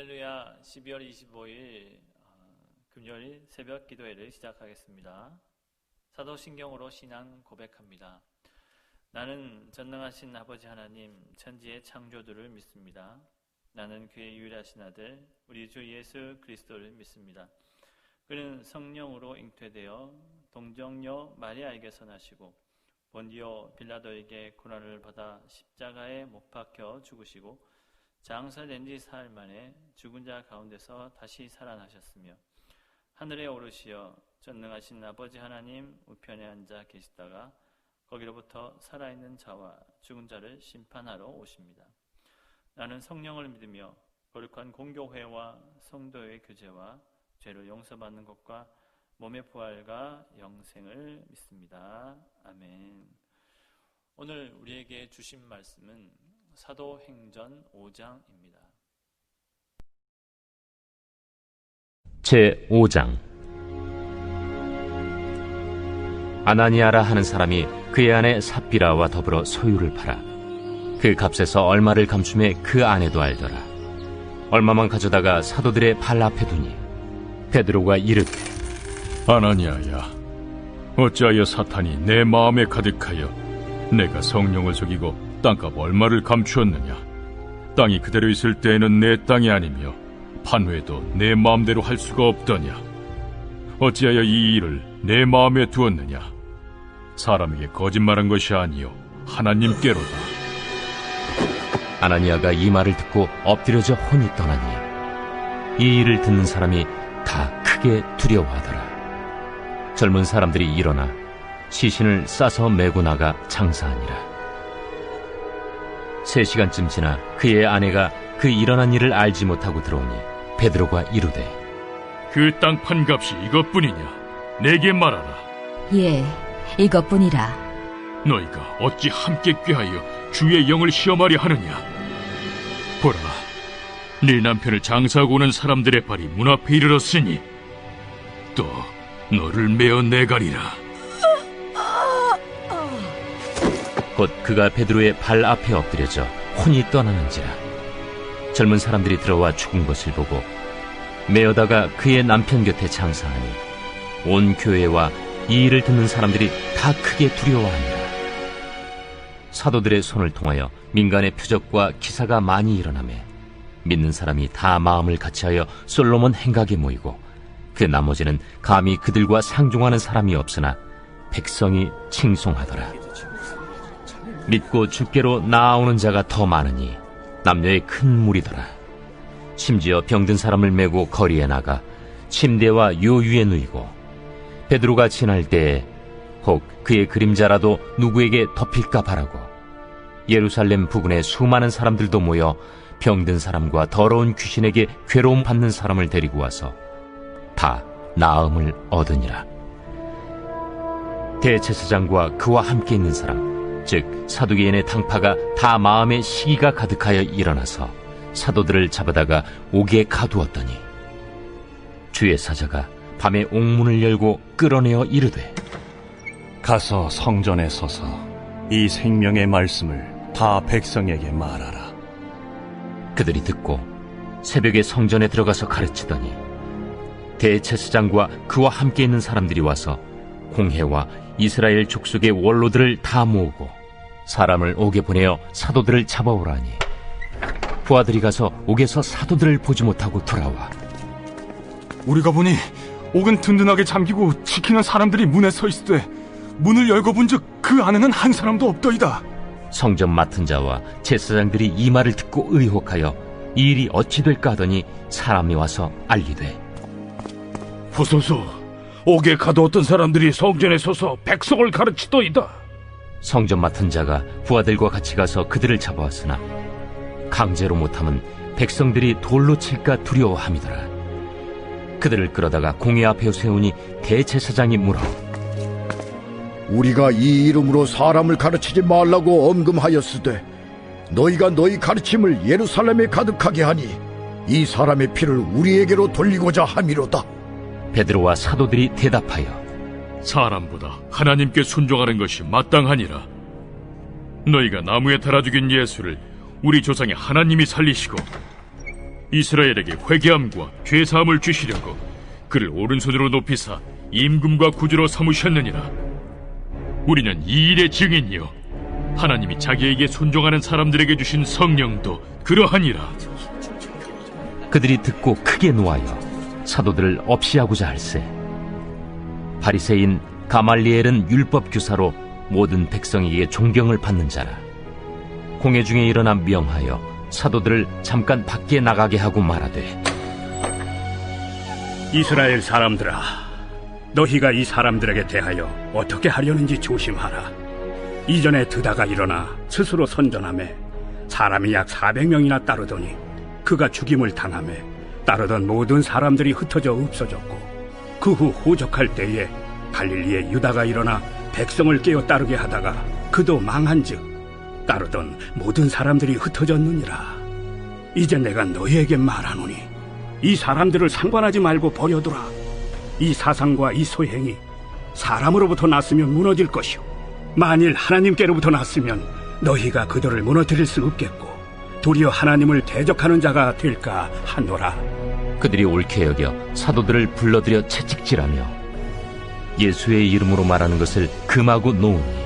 할렐루야. 12월 25일 금요일 새벽 기도회를 시작하겠습니다. 사도신경으로 신앙 고백합니다. 나는 전능하신 아버지 하나님 천지의 창조주를 믿습니다. 나는 그의 유일하신 아들 우리 주 예수 그리스도를 믿습니다. 그는 성령으로 잉태되어 동정녀 마리아에게서 나시고 본디오 빌라도에게 고난을 받아 십자가에 못 박혀 죽으시고 장사된 지 사흘 만에 죽은 자 가운데서 다시 살아나셨으며 하늘에 오르시어 전능하신 아버지 하나님 우편에 앉아 계시다가 거기로부터 살아있는 자와 죽은 자를 심판하러 오십니다. 나는 성령을 믿으며 거룩한 공교회와 성도의 교제와 죄를 용서받는 것과 몸의 부활과 영생을 믿습니다. 아멘. 오늘 우리에게 주신 말씀은 사도행전 5장입니다. 제5장. 아나니아라 하는 사람이 그의 아내 삽비라와 더불어 소유를 팔아 그 값에서 얼마를 감춤해 그 아내도 알더라. 얼마만 가져다가 사도들의 발 앞에 두니 베드로가 이르되 아나니아야, 어찌하여 사탄이 내 마음에 가득하여 내가 성령을 속이고 땅값 얼마를 감추었느냐? 땅이 그대로 있을 때에는 내 땅이 아니며 판회도 내 마음대로 할 수가 없더냐? 어찌하여 이 일을 내 마음에 두었느냐? 사람에게 거짓말한 것이 아니요 하나님께로다. 아나니아가 이 말을 듣고 엎드려져 혼이 떠나니 이 일을 듣는 사람이 다 크게 두려워하더라. 젊은 사람들이 일어나 시신을 싸서 메고 나가 장사하니라. 3시간쯤 지나 그의 아내가 그 일어난 일을 알지 못하고 들어오니 베드로가 이르되 그 땅 판 값이 이것뿐이냐? 내게 말하라. 예, 이것뿐이라. 너희가 어찌 함께 꾀하여 주의 영을 시험하려 하느냐? 보라, 네 남편을 장사하고 오는 사람들의 발이 문 앞에 이르렀으니 또 너를 메어 내가리라. 곧 그가 베드로의 발 앞에 엎드려져 혼이 떠나는지라. 젊은 사람들이 들어와 죽은 것을 보고 메어다가 그의 남편 곁에 장사하니 온 교회와 이 일을 듣는 사람들이 다 크게 두려워하니라. 사도들의 손을 통하여 민간의 표적과 기사가 많이 일어나매 믿는 사람이 다 마음을 같이하여 솔로몬 행각에 모이고 그 나머지는 감히 그들과 상종하는 사람이 없으나 백성이 칭송하더라. 믿고 주께로 나아오는 자가 더 많으니 남녀의 큰 무리더라. 심지어 병든 사람을 메고 거리에 나가 침대와 요유에 누이고 베드로가 지날 때에 혹 그의 그림자라도 누구에게 덮일까 바라고 예루살렘 부근에 수많은 사람들도 모여 병든 사람과 더러운 귀신에게 괴로움 받는 사람을 데리고 와서 다 나음을 얻으니라. 대제사장과 그와 함께 있는 사람 즉 사두개인의 당파가 다 마음에 시기가 가득하여 일어나서 사도들을 잡아다가 옥에 가두었더니 주의 사자가 밤에 옥문을 열고 끌어내어 이르되 가서 성전에 서서 이 생명의 말씀을 다 백성에게 말하라. 그들이 듣고 새벽에 성전에 들어가서 가르치더니 대제사장과 그와 함께 있는 사람들이 와서 공회와 이스라엘 족속의 원로들을 다 모으고 사람을 옥에 보내어 사도들을 잡아오라니 부하들이 가서 옥에서 사도들을 보지 못하고 돌아와 우리가 보니 옥은 든든하게 잠기고 지키는 사람들이 문에 서 있으되 문을 열고 본즉 그 안에는 한 사람도 없더이다. 성전 맡은 자와 제사장들이 이 말을 듣고 의혹하여 이 일이 어찌 될까 하더니 사람이 와서 알리되 보소서, 옥에 가두었던 사람들이 성전에 서서 백성을 가르치더이다. 성전 맡은 자가 부하들과 같이 가서 그들을 잡아왔으나 강제로 못하면 백성들이 돌로 칠까 두려워함이더라. 그들을 끌어다가 공회 앞에 세우니 대제사장이 물어 우리가 이 이름으로 사람을 가르치지 말라고 엄금하였으되 너희가 너희 가르침을 예루살렘에 가득하게 하니 이 사람의 피를 우리에게로 돌리고자 함이로다. 베드로와 사도들이 대답하여 사람보다 하나님께 순종하는 것이 마땅하니라. 너희가 나무에 달아 죽인 예수를 우리 조상의 하나님이 살리시고 이스라엘에게 회개함과 죄사함을 주시려고 그를 오른손으로 높이사 임금과 구주로 삼으셨느니라. 우리는 이 일의 증인이요 하나님이 자기에게 순종하는 사람들에게 주신 성령도 그러하니라. 그들이 듣고 크게 노하여 사도들을 없이하고자 할세. 바리새인 가말리엘은 율법 교사로 모든 백성에게 존경을 받는 자라. 공회 중에 일어나 명하여 사도들을 잠깐 밖에 나가게 하고 말하되, 이스라엘 사람들아, 너희가 이 사람들에게 대하여 어떻게 하려는지 조심하라. 이전에 드다가 일어나 스스로 선전하매 사람이 약 400명이나 따르더니 그가 죽임을 당하매 따르던 모든 사람들이 흩어져 없어졌고, 그 후 호적할 때에 갈릴리에 유다가 일어나 백성을 깨어 따르게 하다가 그도 망한즉 따르던 모든 사람들이 흩어졌느니라. 이제 내가 너희에게 말하노니 이 사람들을 상관하지 말고 버려두라. 이 사상과 이 소행이 사람으로부터 났으면 무너질 것이요 만일 하나님께로부터 났으면 너희가 그들을 무너뜨릴 수 없겠고 도리어 하나님을 대적하는 자가 될까 하노라. 그들이 옳게 여겨 사도들을 불러들여 채찍질하며 예수의 이름으로 말하는 것을 금하고 놓으니,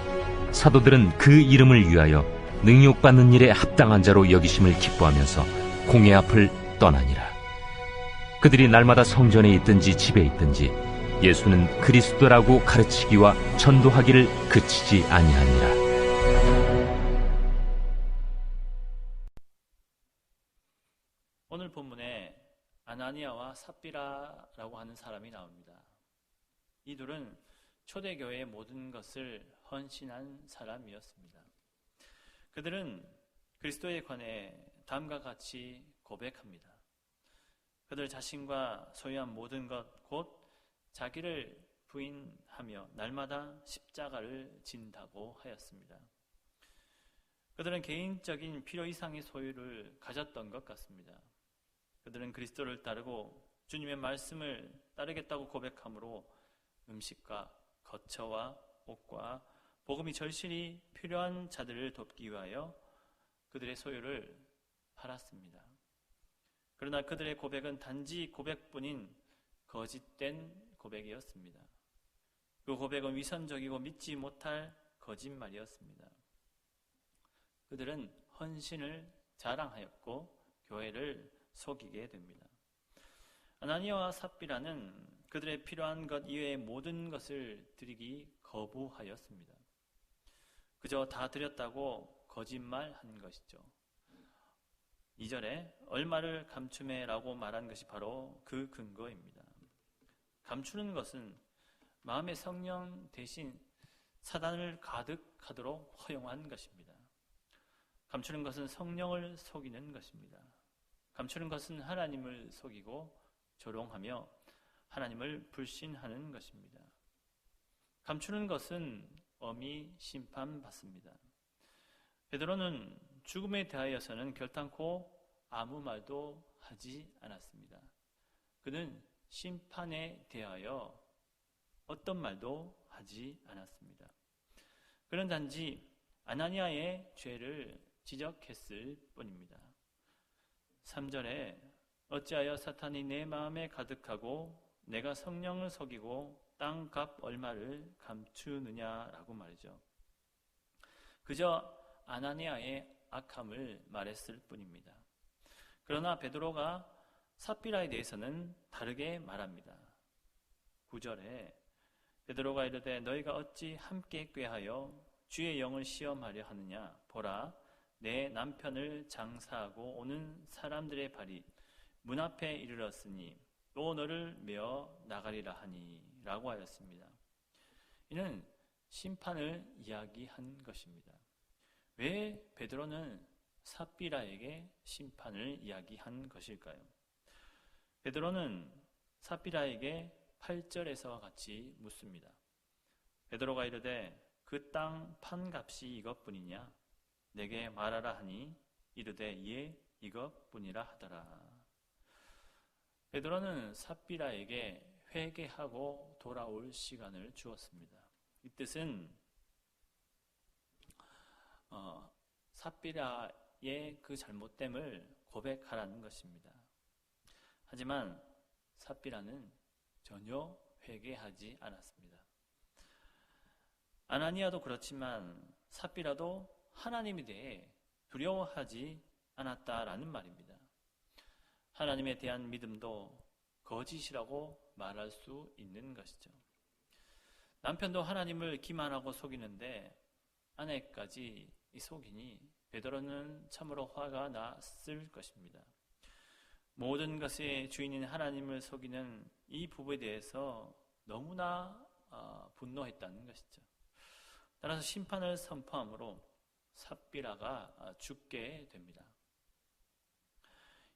사도들은 그 이름을 위하여 능욕받는 일에 합당한 자로 여기심을 기뻐하면서 공회 앞을 떠나니라. 그들이 날마다 성전에 있든지 집에 있든지 예수는 그리스도라고 가르치기와 전도하기를 그치지 아니하니라. 오늘 본문에 아나니아와 삽비라라고 하는 사람이 나옵니다. 이 둘은 초대교회의 모든 것을 헌신한 사람이었습니다. 그들은 그리스도에 관해 다음과 같이 고백합니다. 그들 자신과 소유한 모든 것, 곧 자기를 부인하며 날마다 십자가를 진다고 하였습니다. 그들은 개인적인 필요 이상의 소유를 가졌던 것 같습니다. 그들은 그리스도를 따르고 주님의 말씀을 따르겠다고 고백함으로 음식과 거처와 옷과 복음이 절실히 필요한 자들을 돕기 위하여 그들의 소유를 팔았습니다. 그러나 그들의 고백은 단지 고백뿐인 거짓된 고백이었습니다. 그 고백은 위선적이고 믿지 못할 거짓말이었습니다. 그들은 헌신을 자랑하였고 교회를 속이게 됩니다. 아나니아와 삽비라는 그들의 필요한 것 이외의 모든 것을 드리기 거부하였습니다. 그저 다 드렸다고 거짓말한 것이죠. 2절에 얼마를 감추매라고 말한 것이 바로 그 근거입니다. 감추는 것은 마음의 성령 대신 사단을 가득하도록 허용한 것입니다. 감추는 것은 성령을 속이는 것입니다. 감추는 것은 하나님을 속이고 조롱하며 하나님을 불신하는 것입니다. 감추는 것은 엄히 심판받습니다. 베드로는 죽음에 대하여서는 결단코 아무 말도 하지 않았습니다. 그는 심판에 대하여 어떤 말도 하지 않았습니다. 그는 단지 아나니아의 죄를 지적했을 뿐입니다. 3절에 어찌하여 사탄이 내 마음에 가득하고 내가 성령을 속이고 땅값 얼마를 감추느냐라고 말이죠. 그저 아나니아의 악함을 말했을 뿐입니다. 그러나 베드로가 삽비라에 대해서는 다르게 말합니다. 9절에 베드로가 이르되 너희가 어찌 함께 꾀하여 주의 영을 시험하려 하느냐. 보라, 내 남편을 장사하고 오는 사람들의 발이 문 앞에 이르렀으니 또 너를 메어 나가리라 하니 라고 하였습니다. 이는 심판을 이야기한 것입니다. 왜 베드로는 삽비라에게 심판을 이야기한 것일까요? 베드로는 삽비라에게 8절에서와 같이 묻습니다. 베드로가 이르되 그 땅 판값이 이것뿐이냐? 내게 말하라 하니 이르되 예, 이것뿐이라 하더라. 베드로는 삽비라에게 회개하고 돌아올 시간을 주었습니다. 이 뜻은 삽비라의 그 잘못됨을 고백하라는 것입니다. 하지만 삽비라는 전혀 회개하지 않았습니다. 아나니아도 그렇지만 삽비라도 하나님에 대해 두려워하지 않았다라는 말입니다. 하나님에 대한 믿음도 거짓이라고 말할 수 있는 것이죠. 남편도 하나님을 기만하고 속이는데 아내까지 속이니 베드로는 참으로 화가 났을 것입니다. 모든 것의 주인인 하나님을 속이는 이 부부에 대해서 너무나 분노했다는 것이죠. 따라서 심판을 선포함으로 삽비라가 죽게 됩니다.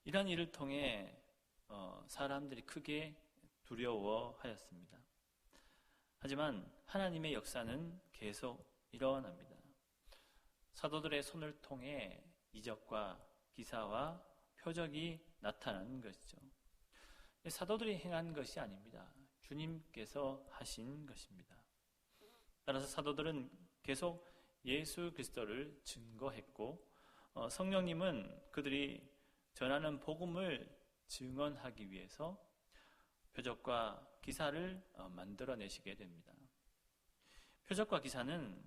이런 일을 통해 사람들이 크게 두려워하였습니다. 하지만 하나님의 역사는 계속 일어납니다. 사도들의 손을 통해 이적과 기사와 표적이 나타나는 것이죠. 사도들이 행한 것이 아닙니다. 주님께서 하신 것입니다. 따라서 사도들은 계속 예수 그리스도를 증거했고 성령님은 그들이 전하는 복음을 증언하기 위해서 표적과 기사를 만들어내시게 됩니다. 표적과 기사는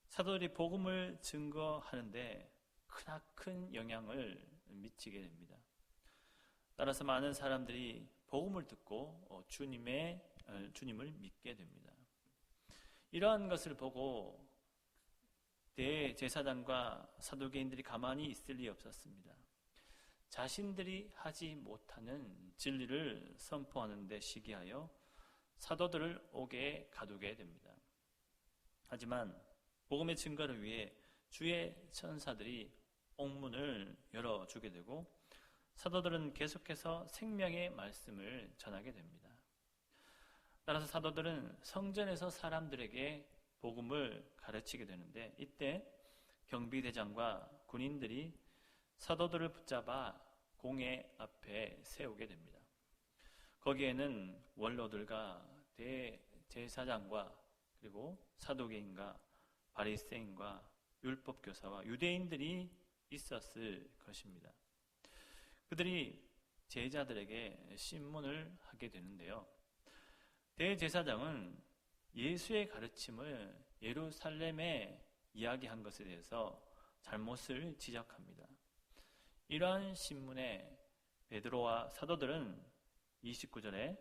사도들이 복음을 증거하는데 크나큰 영향을 미치게 됩니다. 따라서 많은 사람들이 복음을 듣고 주님을 믿게 됩니다. 이러한 것을 보고 대제사장과 사두개인들이 가만히 있을 리 없었습니다. 자신들이 하지 못하는 진리를 선포하는 데 시기하여 사도들을 옥에 가두게 됩니다. 하지만 복음의 증거를 위해 주의 천사들이 옥문을 열어주게 되고 사도들은 계속해서 생명의 말씀을 전하게 됩니다. 따라서 사도들은 성전에서 사람들에게 복음을 가르치게 되는데 이때 경비대장과 군인들이 사도들을 붙잡아 공회 앞에 세우게 됩니다. 거기에는 원로들과 대제사장과 그리고 사두개인과 바리새인과 율법교사와 유대인들이 있었을 것입니다. 그들이 제자들에게 신문을 하게 되는데요. 대제사장은 예수의 가르침을 예루살렘에 이야기한 것에 대해서 잘못을 지적합니다. 이러한 신문에 베드로와 사도들은 29절에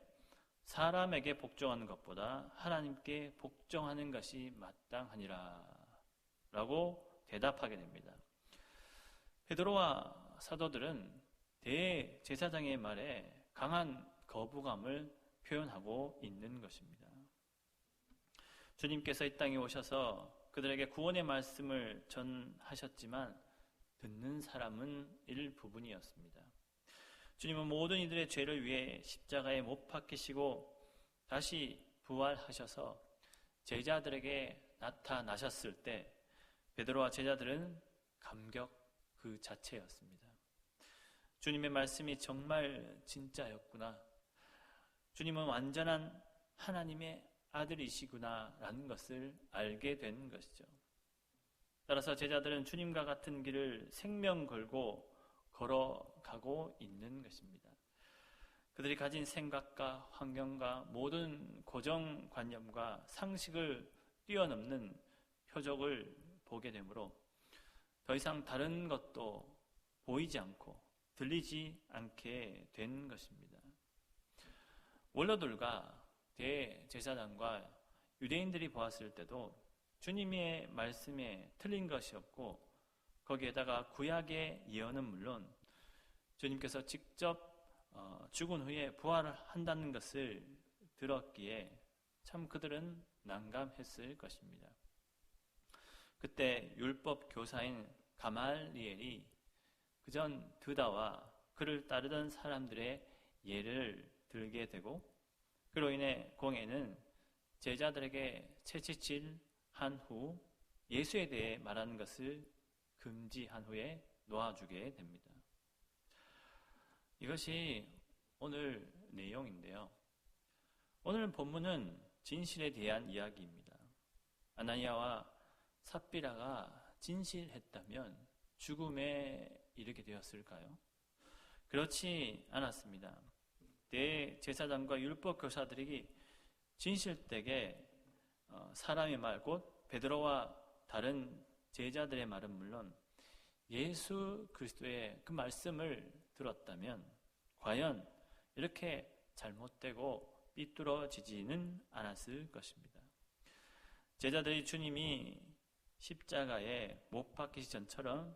사람에게 복종하는 것보다 하나님께 복종하는 것이 마땅하니라 라고 대답하게 됩니다. 베드로와 사도들은 대제사장의 말에 강한 거부감을 표현하고 있는 것입니다. 주님께서 이 땅에 오셔서 그들에게 구원의 말씀을 전하셨지만 듣는 사람은 일부분이었습니다. 주님은 모든 이들의 죄를 위해 십자가에 못 박히시고 다시 부활하셔서 제자들에게 나타나셨을 때 베드로와 제자들은 감격 그 자체였습니다. 주님의 말씀이 정말 진짜였구나. 주님은 완전한 하나님의 아들이시구나 라는 것을 알게 된 것이죠. 따라서 제자들은 주님과 같은 길을 생명 걸고 걸어가고 있는 것입니다. 그들이 가진 생각과 환경과 모든 고정관념과 상식을 뛰어넘는 표적을 보게 되므로 더 이상 다른 것도 보이지 않고 들리지 않게 된 것입니다. 원로들과 대제사장과 유대인들이 보았을 때도 주님의 말씀에 틀린 것이 없고 거기에다가 구약의 예언은 물론 주님께서 직접 죽은 후에 부활을 한다는 것을 들었기에 참 그들은 난감했을 것입니다. 그때 율법 교사인 가말리엘이 그전 드다와 그를 따르던 사람들의 예를 들게 되고 그로 인해 공회는 제자들에게 채찍질한 후 예수에 대해 말하는 것을 금지한 후에 놓아주게 됩니다. 이것이 오늘 내용인데요. 오늘 본문은 진실에 대한 이야기입니다. 아나니아와 삽비라가 진실했다면 죽음에 이르게 되었을까요? 그렇지 않았습니다. 대제사장과 율법 교사들이 진실되게 사람의 말 곧 베드로와 다른 제자들의 말은 물론 예수 그리스도의 그 말씀을 들었다면 과연 이렇게 잘못되고 삐뚤어지지는 않았을 것입니다. 제자들이 주님이 십자가에 못 박히시 전처럼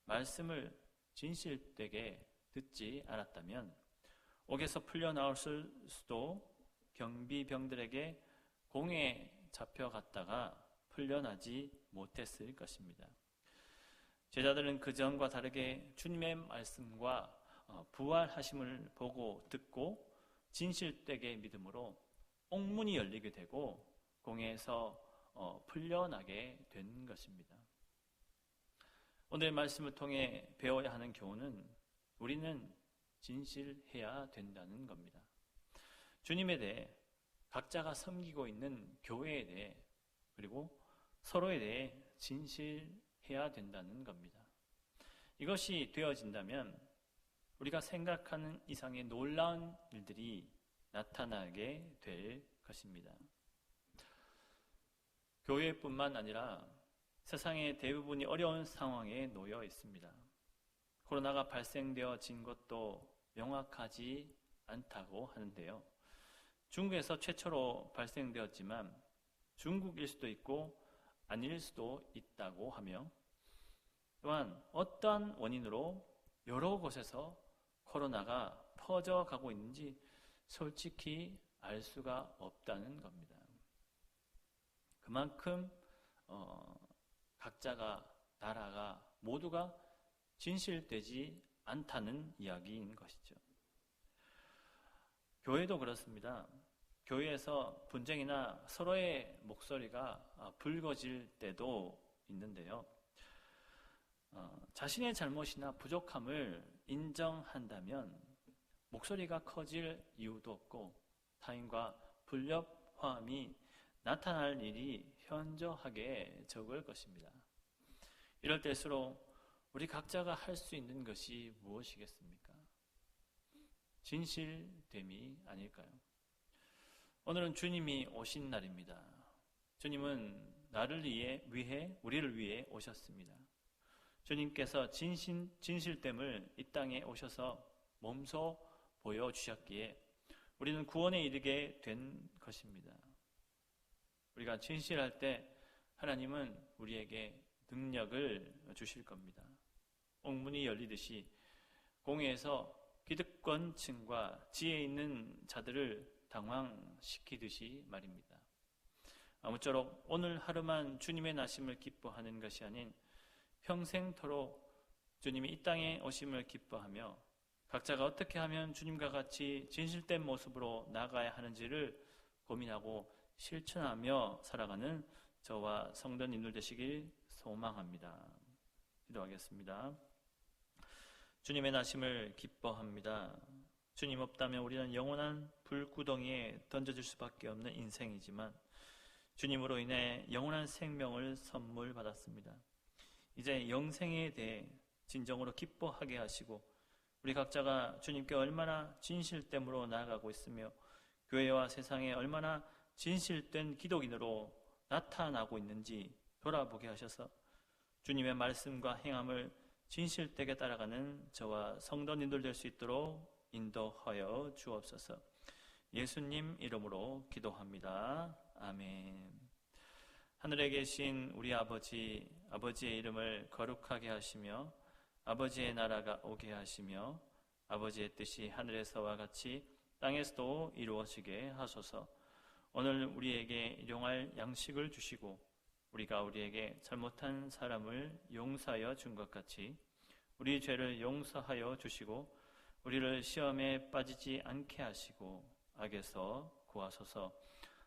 말씀을 진실되게 듣지 않았다면 옥에서 풀려 나올 수도 경비병들에게 공에 잡혀갔다가 풀려나지 못했을 것입니다. 제자들은 그전과 다르게 주님의 말씀과 부활하심을 보고 듣고 진실되게 믿음으로 옥문이 열리게 되고 공에서 풀려나게 된 것입니다. 오늘 말씀을 통해 배워야 하는 교훈은 우리는 진실해야 된다는 겁니다. 주님에 대해 각자가 섬기고 있는 교회에 대해 그리고 서로에 대해 진실해야 된다는 겁니다. 이것이 되어진다면 우리가 생각하는 이상의 놀라운 일들이 나타나게 될 것입니다. 교회뿐만 아니라 세상의 대부분이 어려운 상황에 놓여 있습니다. 코로나가 발생되어진 것도 명확하지 않다고 하는데요. 중국에서 최초로 발생되었지만 중국일 수도 있고 아닐 수도 있다고 하며 또한 어떠한 원인으로 여러 곳에서 코로나가 퍼져가고 있는지 솔직히 알 수가 없다는 겁니다. 그만큼 각자가 나라가 모두가 진실되지 않다는 이야기인 것이죠. 교회도 그렇습니다. 교회에서 분쟁이나 서로의 목소리가 붉어질 때도 있는데요. 자신의 잘못이나 부족함을 인정한다면 목소리가 커질 이유도 없고 타인과 불협화음이 나타날 일이 현저하게 적을 것입니다. 이럴 때일수록 우리 각자가 할 수 있는 것이 무엇이겠습니까? 진실됨이 아닐까요? 오늘은 주님이 오신 날입니다. 주님은 나를 위해 우리를 위해 오셨습니다. 주님께서 진실됨을 이 땅에 오셔서 몸소 보여주셨기에 우리는 구원에 이르게 된 것입니다. 우리가 진실할 때 하나님은 우리에게 능력을 주실 겁니다. 옥문이 열리듯이 공회에서 기득권층과 지혜 있는 자들을 당황시키듯이 말입니다. 아무쪼록 오늘 하루만 주님의 나심을 기뻐하는 것이 아닌 평생토록 주님이 이 땅에 오심을 기뻐하며 각자가 어떻게 하면 주님과 같이 진실된 모습으로 나아가야 하는지를 고민하고 실천하며 살아가는 저와 성도님들 되시길 소망합니다. 기도하겠습니다. 주님의 나심을 기뻐합니다. 주님 없다면 우리는 영원한 불구덩이에 던져질 수밖에 없는 인생이지만 주님으로 인해 영원한 생명을 선물 받았습니다. 이제 영생에 대해 진정으로 기뻐하게 하시고 우리 각자가 주님께 얼마나 진실됨으로 나아가고 있으며 교회와 세상에 얼마나 진실된 기독인으로 나타나고 있는지 돌아보게 하셔서 주님의 말씀과 행함을 진실되게 따라가는 저와 성도님들 될 수 있도록 인도하여 주옵소서. 예수님 이름으로 기도합니다. 아멘. 하늘에 계신 우리 아버지, 아버지의 이름을 거룩하게 하시며 아버지의 나라가 오게 하시며 아버지의 뜻이 하늘에서와 같이 땅에서도 이루어지게 하소서. 오늘 우리에게 일용할 양식을 주시고 우리가 우리에게 잘못한 사람을 용서하여 준 것 같이 우리 죄를 용서하여 주시고 우리를 시험에 빠지지 않게 하시고 악에서 구하소서.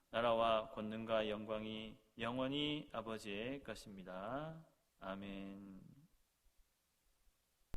나라와 권능과 영광이 영원히 아버지의 것입니다. 아멘.